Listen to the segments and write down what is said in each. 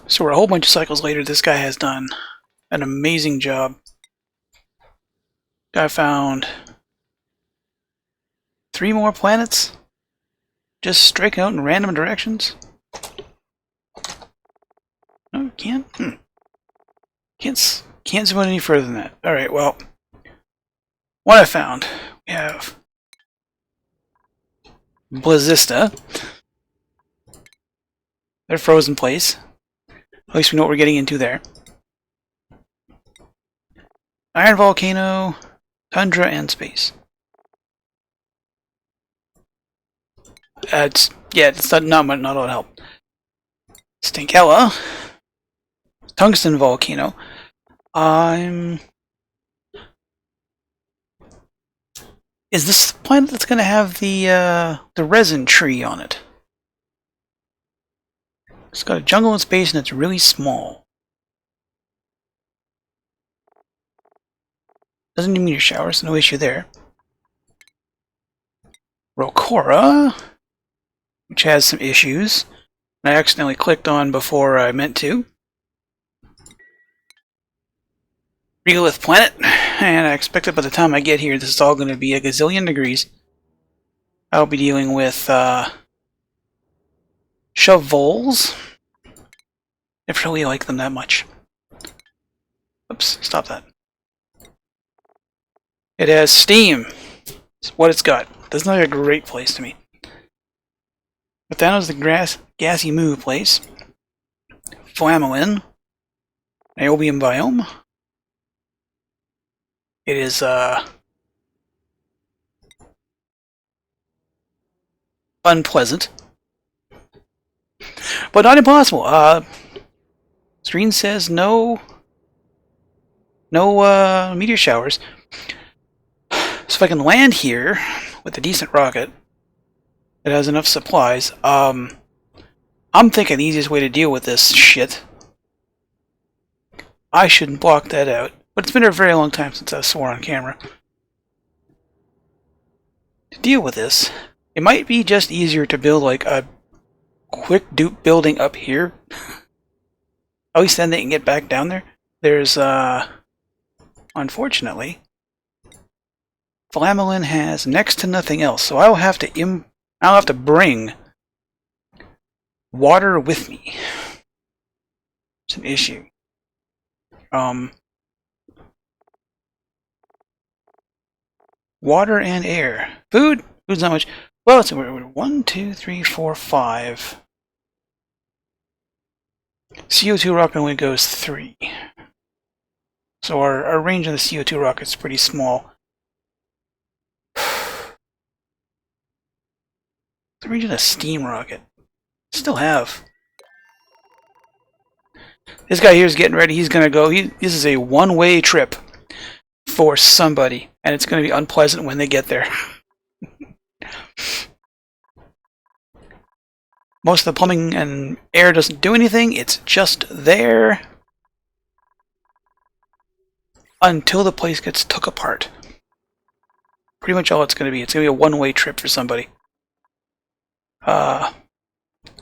So we're a whole bunch of cycles later. This guy has done an amazing job. Guy found 3 more planets, just striking out in random directions. No, can't. Can't zoom out any further than that. All right. Well, what I found, we have Blazista. They're frozen place. At least we know what we're getting into there. Iron volcano, tundra, and space. It's not a lot of help. Stinkella, tungsten volcano. Is this the planet that's going to have the resin tree on it? It's got a jungle in space and it's really small. Doesn't need meteor showers, so no issue there. Rocora, which has some issues. I accidentally clicked on before I meant to. Regolith planet, and I expect that by the time I get here, this is all going to be a gazillion degrees. I'll be dealing with shovels. Never really like them that much. Oops, stop that. It has steam. It's what it's got. Doesn't look like a great place to me. But that was the gassy moo place. Flamelin. Niobium biome. It is unpleasant, but not impossible. Screen says no meteor showers. So if I can land here with a decent rocket that has enough supplies, I'm thinking the easiest way to deal with this shit. I shouldn't block that out. But it's been a very long time since I swore on camera. To deal with this, it might be just easier to build like a quick dupe building up here. At least then they can get back down there. There's, unfortunately, Flamelin has next to nothing else, so I'll have to bring water with me. It's an issue. Water and air. Food? Food's not much. Well, it's 1, 2, 3, 4, 5. CO2 rocket only goes 3. So our range on the CO2 rocket's pretty small. The range on a steam rocket. Still have. This guy here is getting ready. He's gonna go. This is a one-way trip for somebody, and it's going to be unpleasant when they get there. Most of the plumbing and air doesn't do anything. It's just there until the place gets took apart. Pretty much all it's going to be. It's going to be a one-way trip for somebody. Kind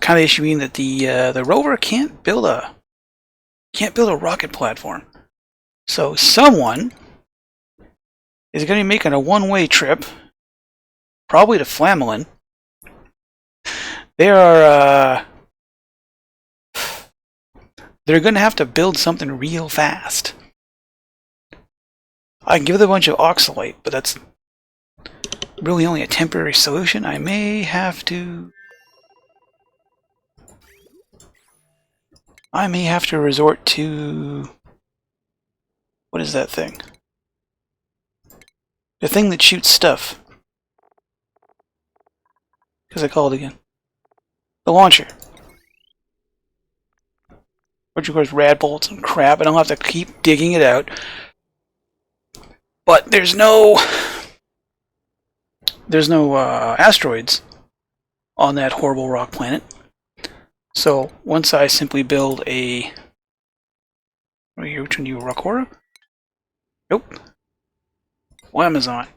of issue being that the rover can't build a rocket platform. So someone is going to be making a one-way trip, probably to Flamelin. They're going to have to build something real fast. I can give it a bunch of oxalate, but that's really only a temporary solution. I may have to resort to, what is that thing? The thing that shoots stuff. Because I call it again. The launcher. Which of course rad bolts and crap, and I'll have to keep digging it out. But there's no asteroids on that horrible rock planet. So once I simply build a, which one do you, Rocora? Nope. Well, Amazon.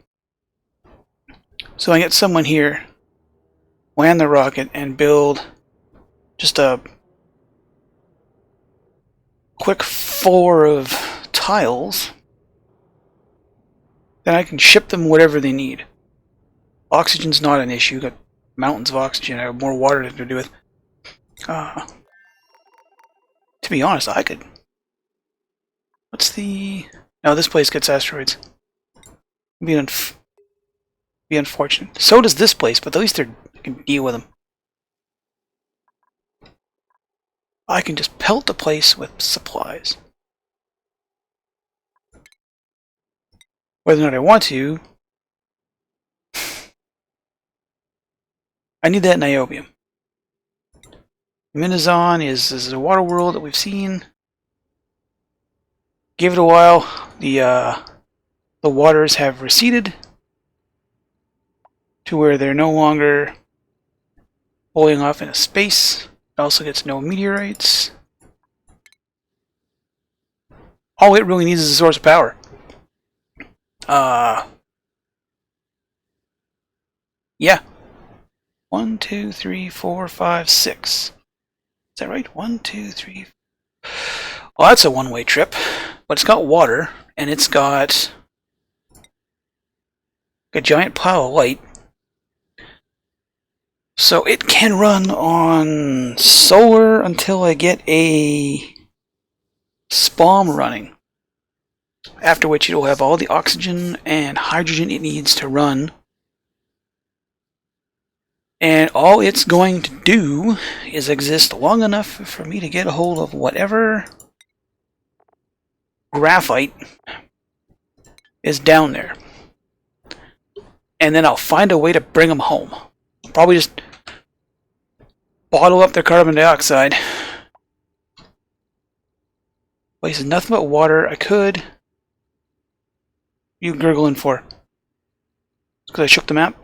So I get someone here, land the rocket, and build just a quick 4 of tiles, then I can ship them whatever they need. Oxygen's not an issue. Got mountains of oxygen. I have more water to do with. To be honest, I could. What's the? No, this place gets asteroids. Be unfortunate. So does this place, but at least I can deal with them. I can just pelt the place with supplies. Whether or not I want to, I need that niobium. Minazon is a water world that we've seen. Give it a while. The waters have receded to where they're no longer boiling off into space. It also gets no meteorites. All it really needs is a source of power. Yeah. 1, 2, 3, 4, 5, 6. Is that right? 1, 2, 3. Well, that's a one-way trip, but it's got water, and it's got a giant pile of light. So it can run on solar until I get a SPOM running. After which it will have all the oxygen and hydrogen it needs to run. And all it's going to do is exist long enough for me to get a hold of whatever graphite is down there. And then I'll find a way to bring them home. Probably just bottle up their carbon dioxide. Place is nothing but water. I could. You gurgling for? Because I shook the map?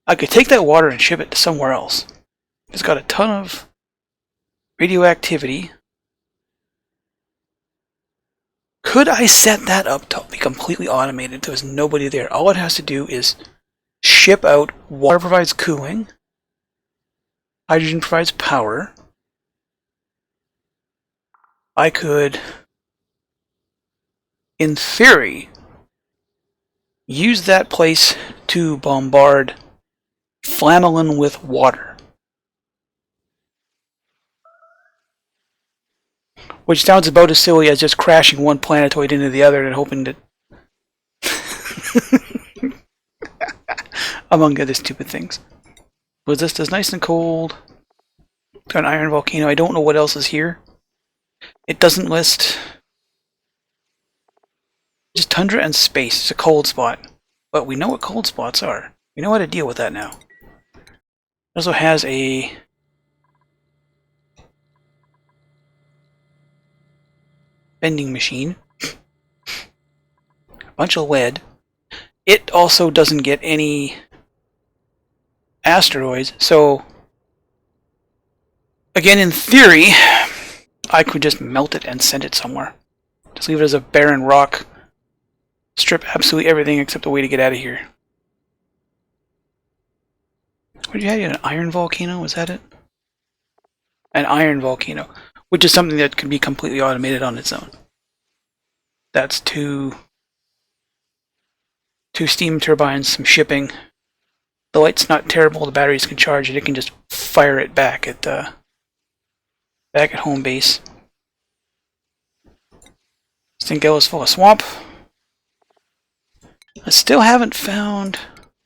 I could take that water and ship it to somewhere else. It's got a ton of radioactivity. Could I set that up to be completely automated? There's nobody there. All it has to do is ship out. Water provides cooling. Hydrogen provides power. I could, in theory, use that place to bombard Flamelin with water. Which sounds about as silly as just crashing one planetoid into the other and hoping that... among other stupid things. Was this nice and cold? Got an iron volcano. I don't know what else is here. It doesn't list... just tundra and space. It's a cold spot. But we know what cold spots are. We know how to deal with that now. It also has a... vending machine. A bunch of lead. It also doesn't get any asteroids, so again, in theory, I could just melt it and send it somewhere. Just leave it as a barren rock. Strip absolutely everything except a way to get out of here. What did you have? You had an iron volcano? Was that it? An iron volcano, which is something that can be completely automated on its own. That's two steam turbines, some shipping. The light's not terrible. The batteries can charge it. It can just fire it back at home base. Stinkell is full of swamp. I still haven't found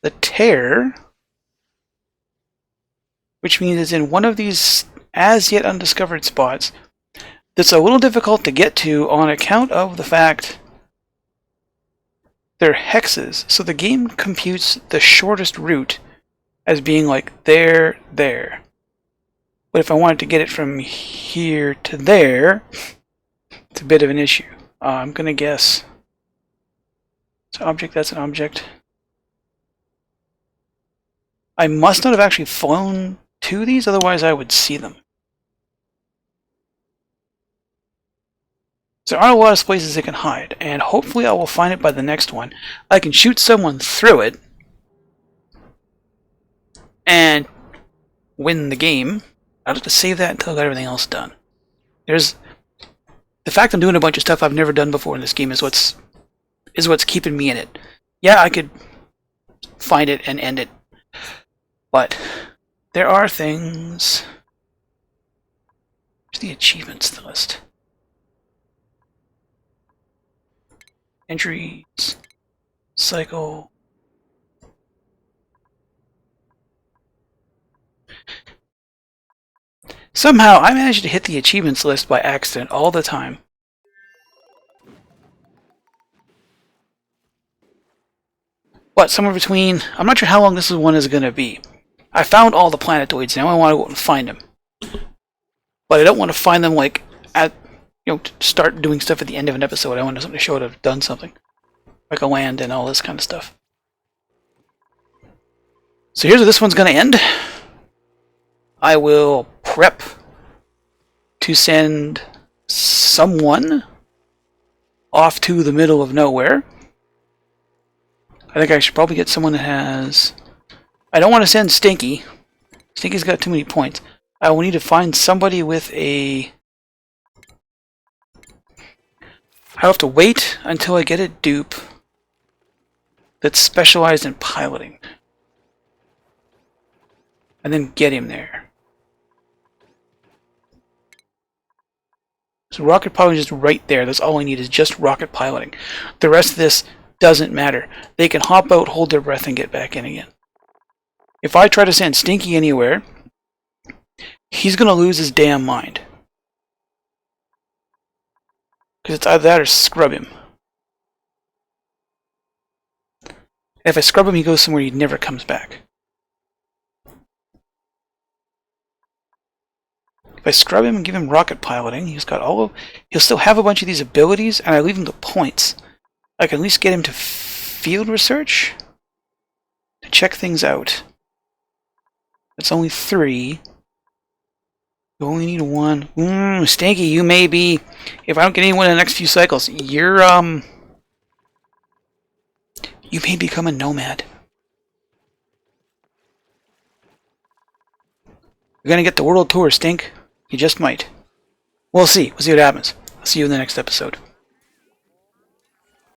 the tear, which means it's in one of these as yet undiscovered spots that's a little difficult to get to on account of the fact they're hexes. So the game computes the shortest route as being like there. But if I wanted to get it from here to there, it's a bit of an issue. I'm gonna guess. It's an object, that's an object. I must not have actually flown to these, otherwise I would see them. There aren't a lot of places it can hide, and hopefully I will find it by the next one. I can shoot someone through it, and win the game, I'd like to save that until I got everything else done. There's the fact I'm doing a bunch of stuff I've never done before in this game is what's keeping me in it. Yeah, I could find it and end it, but there are things. Here's the achievements list. Entries, cycle. Somehow, I managed to hit the achievements list by accident all the time. What, somewhere between... I'm not sure how long this one is going to be. I found all the planetoids, now I want to go out and find them. But I don't want to find them, like, at... start doing stuff at the end of an episode. I want something to show that I've done something. Like a land and all this kind of stuff. So here's where this one's going to end. I will prep to send someone off to the middle of nowhere. I think I should probably get someone that has... I don't want to send Stinky. Stinky's got too many points. I will need to find somebody with a... I'll have to wait until I get a dupe that's specialized in piloting. And then get him there. So rocket piloting is just right there. That's all I need is just rocket piloting. The rest of this doesn't matter. They can hop out, hold their breath, and get back in again. If I try to send Stinky anywhere, he's going to lose his damn mind. Because it's either that or scrub him. If I scrub him, he goes somewhere he never comes back. If I scrub him and give him rocket piloting, he'll still have a bunch of these abilities, and I leave him the points. I can at least get him to field research to check things out. It's only 3. You only need 1. Stinky, you may be... If I don't get anyone in the next few cycles, you're, you may become a nomad. You're gonna get the world tour, Stink. You just might. We'll see. We'll see what happens. I'll see you in the next episode.